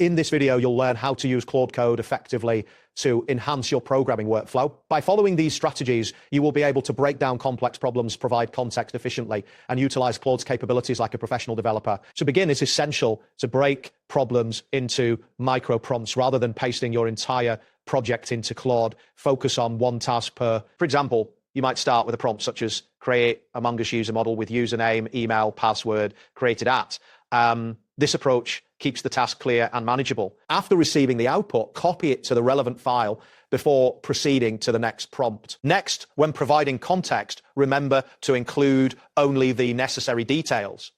In this video, you'll learn how to use Claude Code effectively to enhance your programming workflow. By following these strategies, you will be able to break down complex problems, provide context efficiently, and utilize Claude's capabilities like a professional developer. To begin, it's essential to break problems into micro prompts rather than pasting your entire project into Claude. Focus on one task per. For example, you might start with a prompt such as create Among Us user model with username, email, password, created at. This approach keeps the task clear and manageable. After receiving the output, copy it to the relevant file before proceeding to the next prompt. Next, when providing context, remember to include only the necessary details.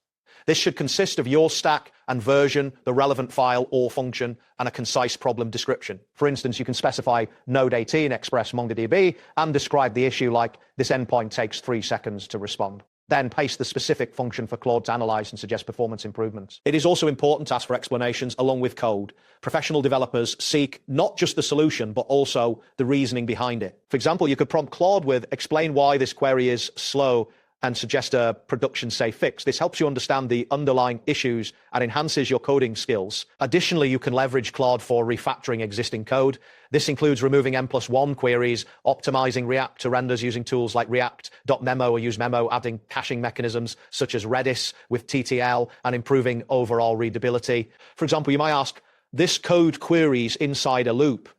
This should consist of your stack and version, the relevant file or function, and a concise problem description. For instance, you can specify Node 18 Express MongoDB and describe the issue like this endpoint takes 3 seconds to respond. Then paste the specific function for Claude to analyze and suggest performance improvements. It is also important to ask for explanations along with code. Professional developers seek not just the solution, but also the reasoning behind it. For example, you could prompt Claude with explain why this query is slow and suggest a production-safe fix. This helps you understand the underlying issues and enhances your coding skills. Additionally, you can leverage Claude for refactoring existing code. This includes removing N+1 queries, optimizing React to renders using tools like React.memo or useMemo, adding caching mechanisms such as Redis with TTL, and improving overall readability. For example, you might ask, this code queries inside a loop.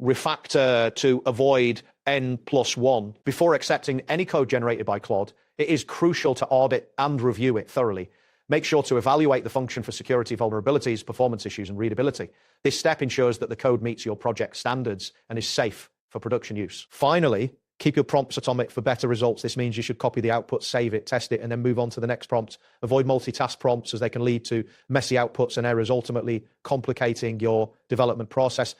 Refactor to avoid N+1. Before accepting any code generated by Claude, it is crucial to audit and review it thoroughly. Make sure to evaluate the function for security vulnerabilities, performance issues, and readability. This step ensures that the code meets your project standards and is safe for production use. Finally, keep your prompts atomic for better results. This means you should copy the output, save it, test it, and then move on to the next prompt. Avoid multitask prompts as they can lead to messy outputs and errors, ultimately complicating your development process.